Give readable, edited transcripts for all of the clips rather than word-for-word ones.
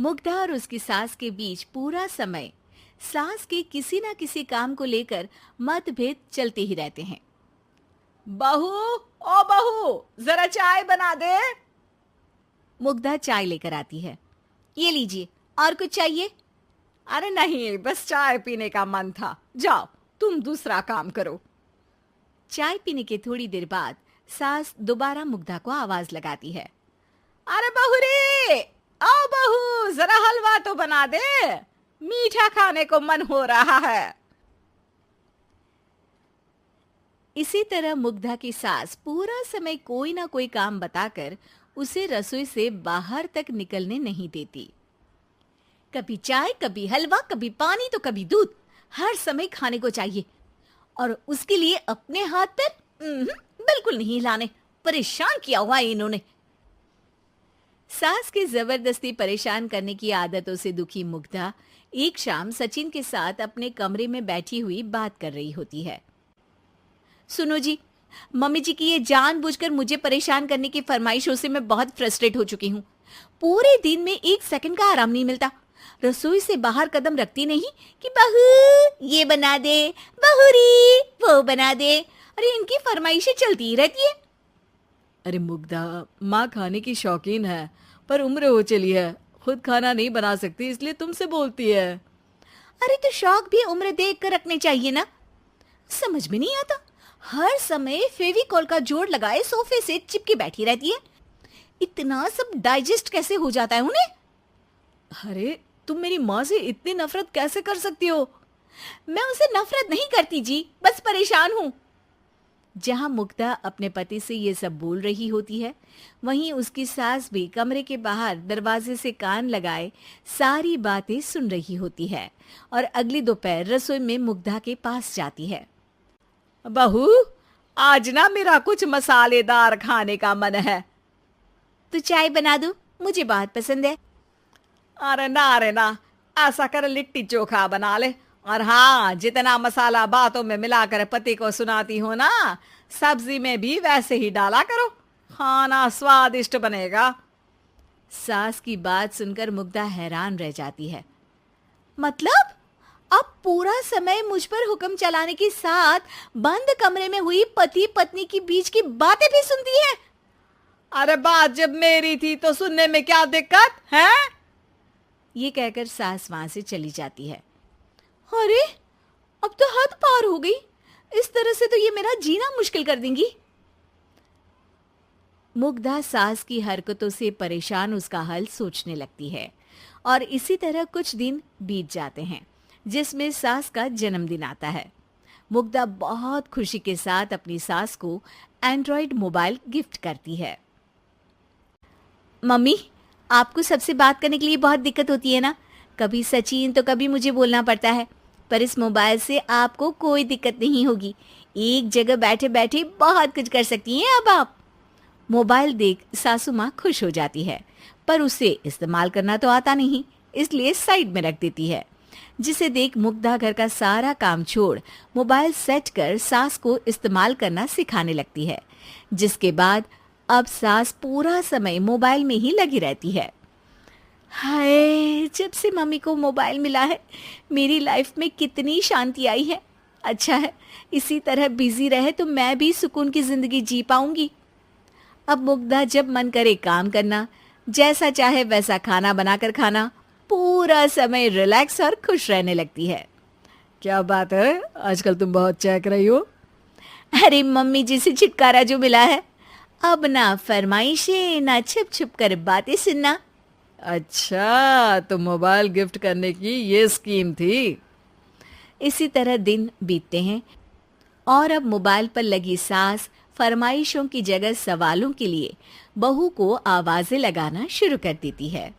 मुग्धा और उसकी सास के बीच पूरा समय सास के किसी ना किसी काम को लेकर मतभेद चलते ही रहते हैं। बहू, ओ बहू, जरा चाय बना दे। मुग्धा चाय लेकर आती है। ये लीजिए, और कुछ चाहिए? अरे नहीं, बस चाय पीने का मन था। जाओ, तुम दूसरा काम करो। चाय पीने के थोड़ी देर बाद सास दोबारा मुग्धा को आवाज लगाती है। अरे बहू रे, आओ बहू, जरा हलवा तो बना दे, मीठा खाने को मन हो रहा है। इसी तरह मुग्धा की सास पूरा समय कोई ना कोई काम बताकर उसे रसोई से बाहर तक निकलने नहीं देती। कभी चाय, कभी हलवा, कभी पानी तो कभी दूध, हर समय खाने को चाहिए और उसके लिए अपने हाथ पैर बिल्कुल नहीं हिलाने। परेशान किया हुआ है इन्होंने। सास की जबरदस्ती परेशान करने की आदतों से दुखी मुग्धा एक शाम सचिन के साथ अपने कमरे में बैठी हुई बात कर रही होती है। सुनो जी, मम्मी जी की ये जानबूझकर मुझे परेशान करने की फरमाइशों से मैं बहुत फ्रस्ट्रेट हो चुकी हूँ। पूरे दिन में एक सेकंड का आराम नहीं मिलता। रसोई से बाहर कदम रखती नहीं कि बहू ये बना दे, बहू री वो बना दे। अरे इनकी फरमाइशें चलती ही रहती है। अरे मुग्धा, माँ खाने की शौकीन है, पर उम्र हो चली है, खुद खाना नहीं बना सकती, इसलिए तुमसे बोलती है। अरे तो शौक भी उम्र देख कर रखने चाहिए ना। समझ में नहीं आता, हर समय फेविकॉल का जोड़ लगाए सोफे से चिपके बैठी रहती है। इतना सब डाइजेस्ट कैसे हो जाता है उन्हें? अरे तुम मेरी माँ से इतनी नफरत कैसे कर सकती हो? मैं उनसे नफरत नहीं करती जी, बस परेशान हूँ। जहां मुग्धा अपने पति से ये सब बोल रही होती है, वहीं उसकी सास भी कमरे के बाहर दरवाजे से कान लगाए सारी बातें सुन रही होती है और अगली दोपहर रसोई में मुग्धा के पास जाती है। बहू, आज ना मेरा कुछ मसालेदार खाने का मन है। तो चाय बना दो, मुझे बहुत पसंद है। अरे ना, ऐसा कर लिट्टी चोखा बना ले। और हाँ, जितना मसाला बातों में मिलाकर पति को सुनाती हो ना, सब्जी में भी वैसे ही डाला करो, खाना स्वादिष्ट बनेगा। सास की बात सुनकर मुग्धा हैरान रह जाती है। मतलब अब पूरा समय मुझ पर हुक्म चलाने के साथ बंद कमरे में हुई पति पत्नी की बीच की बातें भी सुनती है? अरे बात जब मेरी थी तो सुनने में क्या दिक्कत है? ये कहकर सास वहां से चली जाती है। अरे अब तो हद पार हो गई, इस तरह से तो ये मेरा जीना मुश्किल कर देंगी। मुग्धा सास की हरकतों से परेशान उसका हल सोचने लगती है और इसी तरह कुछ दिन बीत जाते हैं, जिसमें सास का जन्मदिन आता है। मुग्धा बहुत खुशी के साथ अपनी सास को एंड्रॉयड मोबाइल गिफ्ट करती है। मम्मी, आपको सबसे बात करने के लिए बहुत दिक्कत होती है ना, कभी सचिन तो कभी मुझे बोलना पड़ता है, पर इस मोबाइल से आपको कोई दिक्कत नहीं होगी। एक जगह बैठे बैठे बहुत कुछ कर सकती हैं अब आप। मोबाइल देख सासू माँ खुश हो जाती है, पर उसे इस्तेमाल करना तो आता नहीं, इसलिए साइड में रख देती है। जिसे देख मुग्धा घर का सारा काम छोड़ मोबाइल सेट कर सास को इस्तेमाल करना सिखाने लगती है, जिसके बाद अब सास पूरा समय मोबाइल में ही लगी रहती है। हाय, जब से मम्मी को मोबाइल मिला है मेरी लाइफ में कितनी शांति आई है। अच्छा है, इसी तरह बिजी रहे तो मैं भी सुकून की जिंदगी जी पाऊंगी। अब मुग्धा जब मन करे काम करना, जैसा चाहे वैसा खाना बनाकर खाना, पूरा समय रिलैक्स और खुश रहने लगती है। क्या बात है, आजकल तुम बहुत चहक रही हो। अरे मम्मी जी से छुटकारा जो मिला है, अब ना फरमाइशें ना छुप छुप कर बातें सुनना। अच्छा, तो मोबाइल गिफ्ट करने की ये स्कीम थी। इसी तरह दिन बीतते हैं और अब मोबाइल पर लगी सास फरमाइशों की जगह सवालों के लिए बहू को आवाजें लगाना शुरू कर देती है।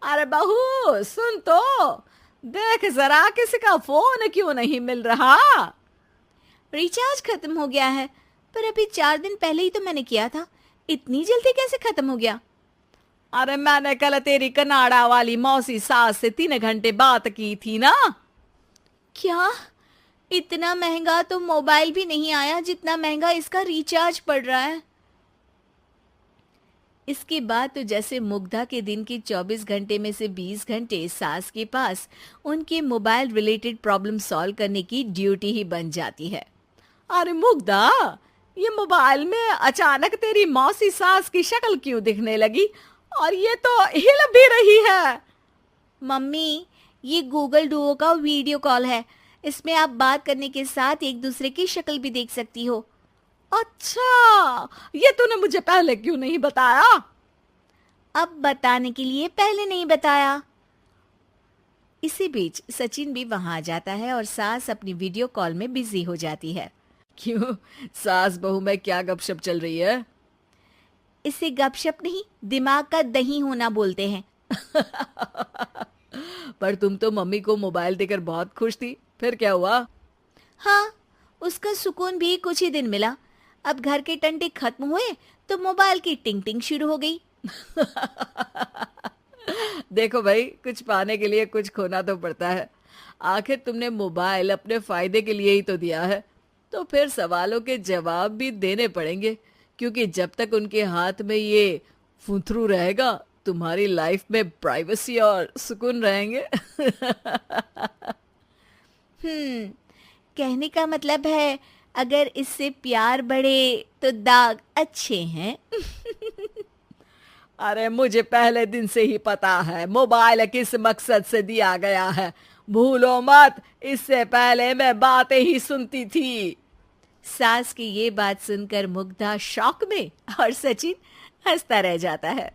अरे बहू सुन तो, देख जरा किसी का फोन क्यों नहीं मिल रहा? रिचार्ज खत्म हो गया है, पर अभी 4 दिन पहले ही तो मैंने किया था, इतनी जल्दी कैसे खत्म हो गया? अरे मैंने कल तेरी कनाडा वाली मौसी सास से 3 घंटे बात की थी ना। क्या? इतना महंगा तो मोबाइल भी नहीं आया जितना महंगा इसका रिचार्ज पड़ रहा है। इसके बाद तो जैसे मुग्धा के दिन के 24 घंटे में से 20 घंटे सास के पास उनके मोबाइल रिलेटेड प्रॉब्लम सॉल्व करने की ड्यूटी ही बन जाती है। अरे मुग्धा, ये मोबाइल में अचानक तेरी मौसी सास की शक्ल क्यों दिखने लगी? और ये तो हिल भी रही है। मम्मी, ये गूगल डुओ का वीडियो कॉल है। इसमें आप बात करने के साथ एक दूसरे की शक्ल भी देख सकती हो। अच्छा, ये तूने मुझे पहले क्यों नहीं बताया? अब बताने के लिए पहले नहीं बताया। इसी बीच सचिन भी वहां आ जाता है और सास अपनी वीडियो कॉल में बिजी हो जाती है। क्यों, सास बहू में क्या गपशप चल रही है? इसे गपशप नहीं, दिमाग का दही होना बोलते हैं। पर तुम तो मम्मी को मोबाइल देकर बहुत खुश थी, फिर क्या हुआ? हाँ, उसका सुकून भी कुछ ही दिन मिला। अब घर के टंटे खत्म हुए तो मोबाइल की टिंग टिंग शुरू हो गई। देखो भाई, कुछ पाने के लिए कुछ खोना तो पड़ता है। आखिर तुमने मोबाइल अपने फायदे के लिए ही तो दिया है, तो फिर सवालों के जवाब भी देने पड़ेंगे, क्योंकि जब तक उनके हाथ में ये फुंथरू रहेगा, तुम्हारी लाइफ में प्राइवेसी और सुकून रहेंगे। कहने का मतलब है अगर इससे प्यार बढ़े तो दाग अच्छे हैं। अरे मुझे पहले दिन से ही पता है मोबाइल किस मकसद से दिया गया है। भूलो मत, इससे पहले मैं बातें ही सुनती थी। सास की ये बात सुनकर मुग्धा शॉक में और सचिन हंसता रह जाता है।